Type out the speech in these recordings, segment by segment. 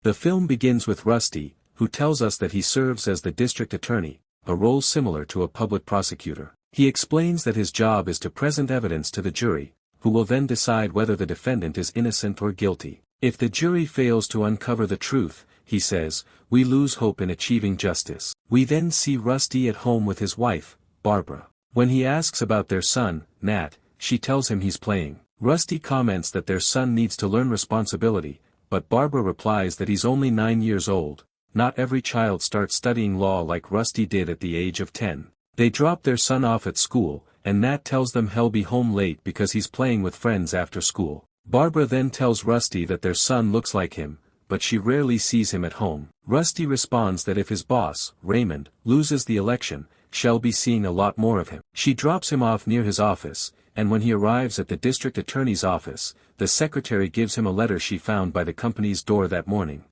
The film begins with Rusty, who tells us that he serves as the district attorney, a role similar to a public prosecutor. He explains that his job is to present evidence to the jury, who will then decide whether the defendant is innocent or guilty. If the jury fails to uncover the truth, he says, we lose hope in achieving justice. We then see Rusty at home with his wife, Barbara. When he asks about their son, Nat, she tells him he's playing. Rusty comments that their son needs to learn responsibility, but Barbara replies that he's only 9 years old. Not every child starts studying law like Rusty did at the age of 10. They drop their son off at school, and Nat tells them he'll be home late because he's playing with friends after school. Barbara then tells Rusty that their son looks like him, but she rarely sees him at home. Rusty responds that if his boss, Raymond, loses the election, she'll be seeing a lot more of him. She drops him off near his office, and when he arrives at the district attorney's office, the secretary gives him a letter she found by the company's door that morning.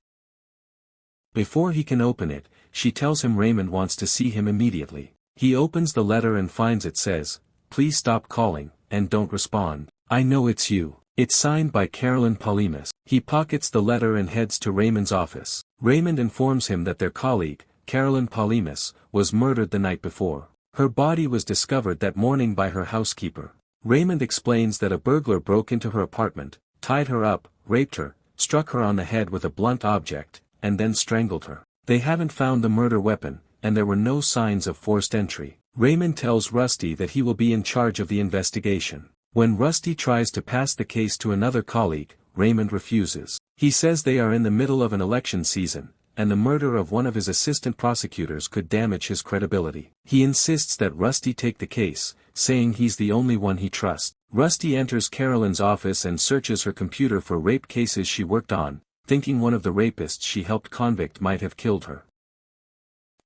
Before he can open it, she tells him Raymond wants to see him immediately. He opens the letter and finds it says, "Please stop calling, and don't respond. I know it's you." It's signed by Carolyn Paulimas. He pockets the letter and heads to Raymond's office. Raymond informs him that their colleague, Carolyn Paulimas, was murdered the night before. Her body was discovered that morning by her housekeeper. Raymond explains that a burglar broke into her apartment, tied her up, raped her, struck her on the head with a blunt object, and then strangled her. They haven't found the murder weapon, and there were no signs of forced entry. Raymond tells Rusty that he will be in charge of the investigation. When Rusty tries to pass the case to another colleague, Raymond refuses. He says they are in the middle of an election season, and the murder of one of his assistant prosecutors could damage his credibility. He insists that Rusty take the case, saying he's the only one he trusts. Rusty enters Carolyn's office and searches her computer for rape cases she worked on, thinking one of the rapists she helped convict might have killed her.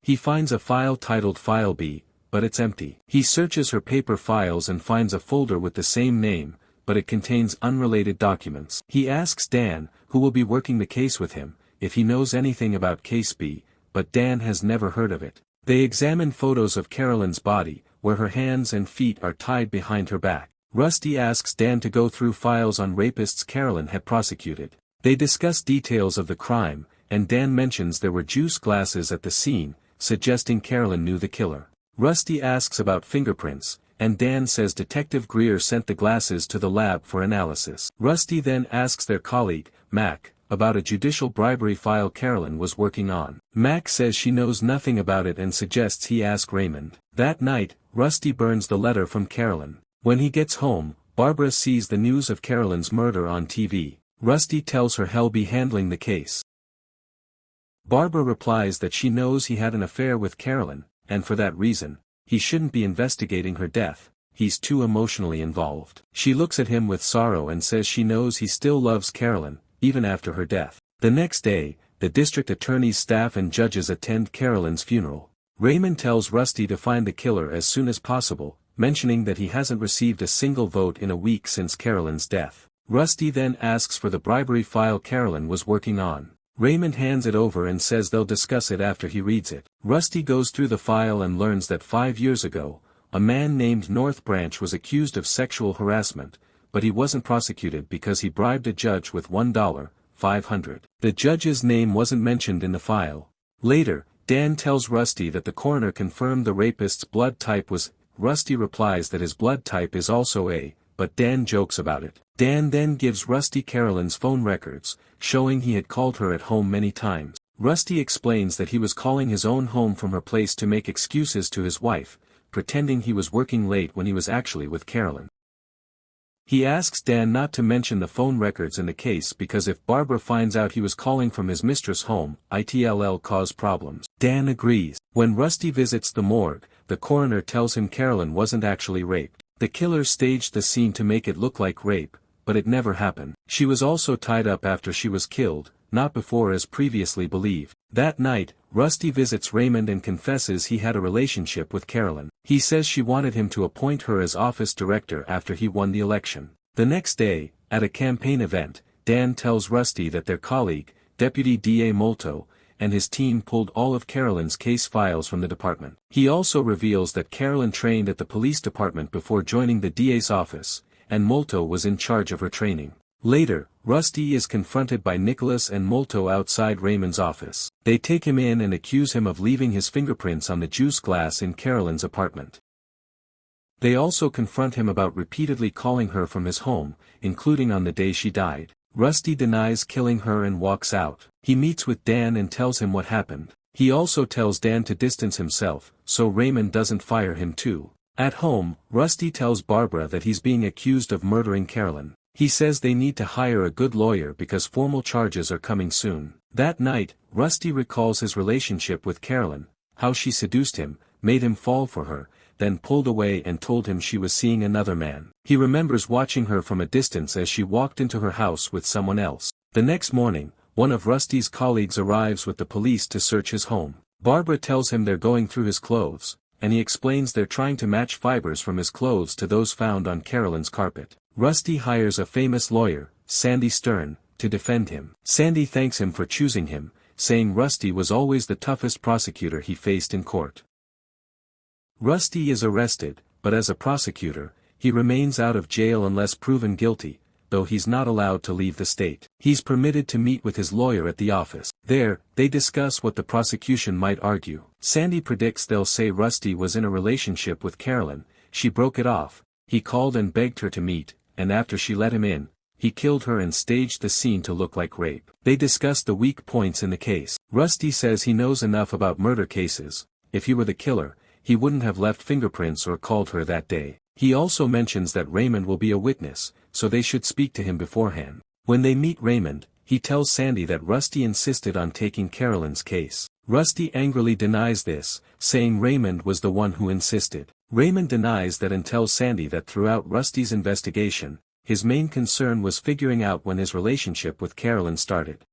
He finds a file titled File B, but it's empty. He searches her paper files and finds a folder with the same name, but it contains unrelated documents. He asks Dan, who will be working the case with him, if he knows anything about Case B, but Dan has never heard of it. They examine photos of Carolyn's body, where her hands and feet are tied behind her back. Rusty asks Dan to go through files on rapists Carolyn had prosecuted. They discuss details of the crime, and Dan mentions there were juice glasses at the scene, suggesting Carolyn knew the killer. Rusty asks about fingerprints, and Dan says Detective Greer sent the glasses to the lab for analysis. Rusty then asks their colleague, Mac, about a judicial bribery file Carolyn was working on. Mac says she knows nothing about it and suggests he ask Raymond. That night, Rusty burns the letter from Carolyn. When he gets home, Barbara sees the news of Carolyn's murder on TV. Rusty tells her he'll be handling the case. Barbara replies that she knows he had an affair with Carolyn, and for that reason, he shouldn't be investigating her death. He's too emotionally involved. She looks at him with sorrow and says she knows he still loves Carolyn, even after her death. The next day, the district attorney's staff and judges attend Carolyn's funeral. Raymond tells Rusty to find the killer as soon as possible, mentioning that he hasn't received a single vote in a week since Carolyn's death. Rusty then asks for the bribery file Carolyn was working on. Raymond hands it over and says they'll discuss it after he reads it. Rusty goes through the file and learns that 5 years ago, a man named North Branch was accused of sexual harassment, but he wasn't prosecuted because he bribed a judge with $1,500. The judge's name wasn't mentioned in the file. Later, Dan tells Rusty that the coroner confirmed the rapist's blood type was. Rusty replies that his blood type is also A, but Dan jokes about it. Dan then gives Rusty Carolyn's phone records, showing he had called her at home many times. Rusty explains that he was calling his own home from her place to make excuses to his wife, pretending he was working late when he was actually with Carolyn. He asks Dan not to mention the phone records in the case because if Barbara finds out he was calling from his mistress' home, it'll cause problems. Dan agrees. When Rusty visits the morgue, the coroner tells him Carolyn wasn't actually raped. The killer staged the scene to make it look like rape, but it never happened. She was also tied up after she was killed, not before as previously believed. That night, Rusty visits Raymond and confesses he had a relationship with Carolyn. He says she wanted him to appoint her as office director after he won the election. The next day, at a campaign event, Dan tells Rusty that their colleague, Deputy D.A. Molto, and his team pulled all of Carolyn's case files from the department. He also reveals that Carolyn trained at the police department before joining the DA's office, and Molto was in charge of her training. Later, Rusty is confronted by Nicholas and Molto outside Raymond's office. They take him in and accuse him of leaving his fingerprints on the juice glass in Carolyn's apartment. They also confront him about repeatedly calling her from his home, including on the day she died. Rusty denies killing her and walks out. He meets with Dan and tells him what happened. He also tells Dan to distance himself, so Raymond doesn't fire him too. At home, Rusty tells Barbara that he's being accused of murdering Carolyn. He says they need to hire a good lawyer because formal charges are coming soon. That night, Rusty recalls his relationship with Carolyn, how she seduced him, made him fall for her, then pulled away and told him she was seeing another man. He remembers watching her from a distance as she walked into her house with someone else. The next morning, one of Rusty's colleagues arrives with the police to search his home. Barbara tells him they're going through his clothes, and he explains they're trying to match fibers from his clothes to those found on Carolyn's carpet. Rusty hires a famous lawyer, Sandy Stern, to defend him. Sandy thanks him for choosing him, saying Rusty was always the toughest prosecutor he faced in court. Rusty is arrested, but as a prosecutor, he remains out of jail unless proven guilty, though he's not allowed to leave the state. He's permitted to meet with his lawyer at the office. There, they discuss what the prosecution might argue. Sandy predicts they'll say Rusty was in a relationship with Carolyn, she broke it off, he called and begged her to meet, and after she let him in, he killed her and staged the scene to look like rape. They discuss the weak points in the case. Rusty says he knows enough about murder cases. If he were the killer, he wouldn't have left fingerprints or called her that day. He also mentions that Raymond will be a witness, so they should speak to him beforehand. When they meet Raymond, he tells Sandy that Rusty insisted on taking Carolyn's case. Rusty angrily denies this, saying Raymond was the one who insisted. Raymond denies that and tells Sandy that throughout Rusty's investigation, his main concern was figuring out when his relationship with Carolyn started.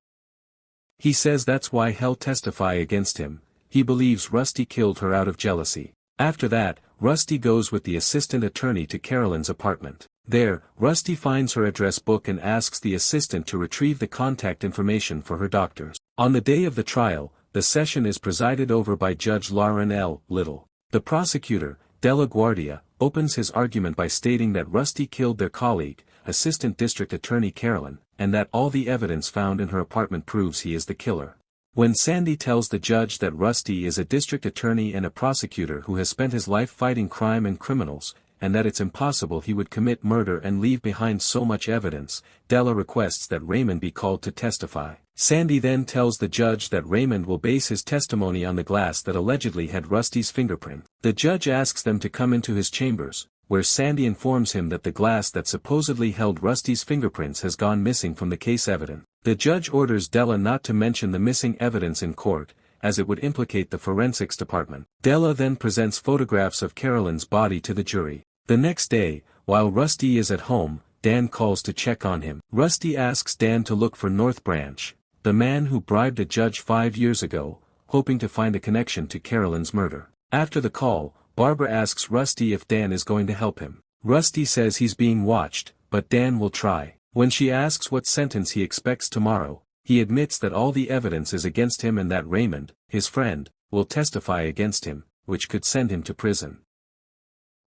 He says that's why he'll testify against him. He believes Rusty killed her out of jealousy. After that, Rusty goes with the assistant attorney to Carolyn's apartment. There, Rusty finds her address book and asks the assistant to retrieve the contact information for her doctors. On the day of the trial, the session is presided over by Judge Lauren L. Little. The prosecutor, Della Guardia, opens his argument by stating that Rusty killed their colleague, Assistant District Attorney Carolyn, and that all the evidence found in her apartment proves he is the killer. When Sandy tells the judge that Rusty is a district attorney and a prosecutor who has spent his life fighting crime and criminals, and that it's impossible he would commit murder and leave behind so much evidence, Della requests that Raymond be called to testify. Sandy then tells the judge that Raymond will base his testimony on the glass that allegedly had Rusty's fingerprint. The judge asks them to come into his chambers, where Sandy informs him that the glass that supposedly held Rusty's fingerprints has gone missing from the case evidence. The judge orders Della not to mention the missing evidence in court, as it would implicate the forensics department. Della then presents photographs of Carolyn's body to the jury. The next day, while Rusty is at home, Dan calls to check on him. Rusty asks Dan to look for North Branch, the man who bribed a judge 5 years ago, hoping to find a connection to Carolyn's murder. After the call, Barbara asks Rusty if Dan is going to help him. Rusty says he's being watched, but Dan will try. When she asks what sentence he expects tomorrow, he admits that all the evidence is against him and that Raymond, his friend, will testify against him, which could send him to prison.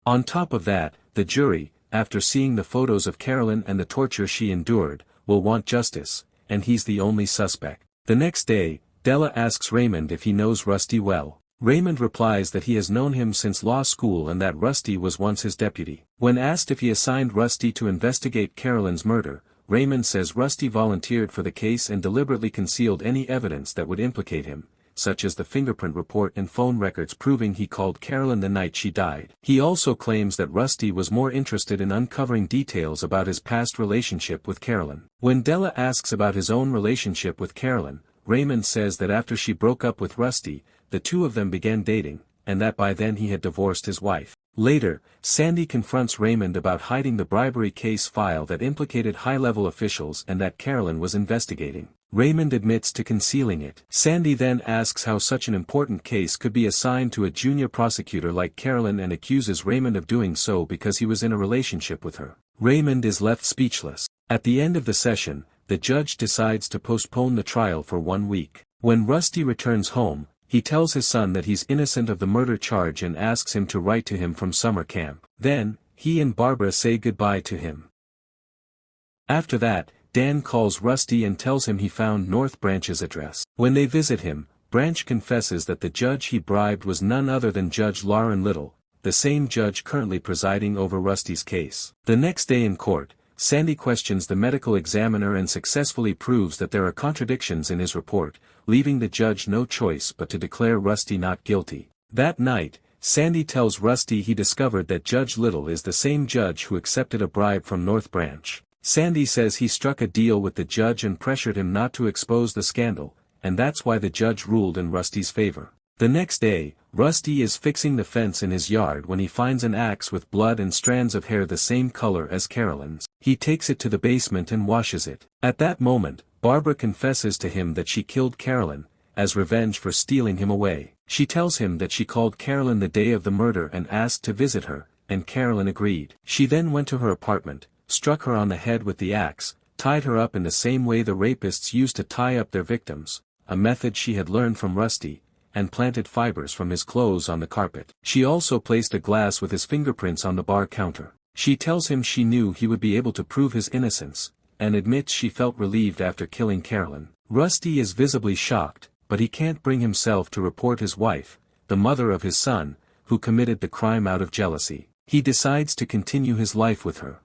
On top of that, the jury, after seeing the photos of Carolyn and the torture she endured, will want justice, and he's the only suspect. The next day, Della asks Raymond if he knows Rusty well. Raymond replies that he has known him since law school and that Rusty was once his deputy. When asked if he assigned Rusty to investigate Carolyn's murder, Raymond says Rusty volunteered for the case and deliberately concealed any evidence that would implicate him, such as the fingerprint report and phone records proving he called Carolyn the night she died. He also claims that Rusty was more interested in uncovering details about his past relationship with Carolyn. When Della asks about his own relationship with Carolyn, Raymond says that after she broke up with Rusty, the two of them began dating, and that by then he had divorced his wife. Later, Sandy confronts Raymond about hiding the bribery case file that implicated high-level officials and that Carolyn was investigating. Raymond admits to concealing it. Sandy then asks how such an important case could be assigned to a junior prosecutor like Carolyn and accuses Raymond of doing so because he was in a relationship with her. Raymond is left speechless. At the end of the session, the judge decides to postpone the trial for 1 week. When Rusty returns home, he tells his son that he's innocent of the murder charge and asks him to write to him from summer camp. Then, he and Barbara say goodbye to him. After that, Dan calls Rusty and tells him he found North Branch's address. When they visit him, Branch confesses that the judge he bribed was none other than Judge Lauren Little, the same judge currently presiding over Rusty's case. The next day in court, Sandy questions the medical examiner and successfully proves that there are contradictions in his report, leaving the judge no choice but to declare Rusty not guilty. That night, Sandy tells Rusty he discovered that Judge Little is the same judge who accepted a bribe from North Branch. Sandy says he struck a deal with the judge and pressured him not to expose the scandal, and that's why the judge ruled in Rusty's favor. The next day, Rusty is fixing the fence in his yard when he finds an axe with blood and strands of hair the same color as Carolyn's. He takes it to the basement and washes it. At that moment, Barbara confesses to him that she killed Carolyn, as revenge for stealing him away. She tells him that she called Carolyn the day of the murder and asked to visit her, and Carolyn agreed. She then went to her apartment, struck her on the head with the axe, tied her up in the same way the rapists used to tie up their victims, a method she had learned from Rusty, and planted fibers from his clothes on the carpet. She also placed a glass with his fingerprints on the bar counter. She tells him she knew he would be able to prove his innocence, and admits she felt relieved after killing Carolyn. Rusty is visibly shocked, but he can't bring himself to report his wife, the mother of his son, who committed the crime out of jealousy. He decides to continue his life with her.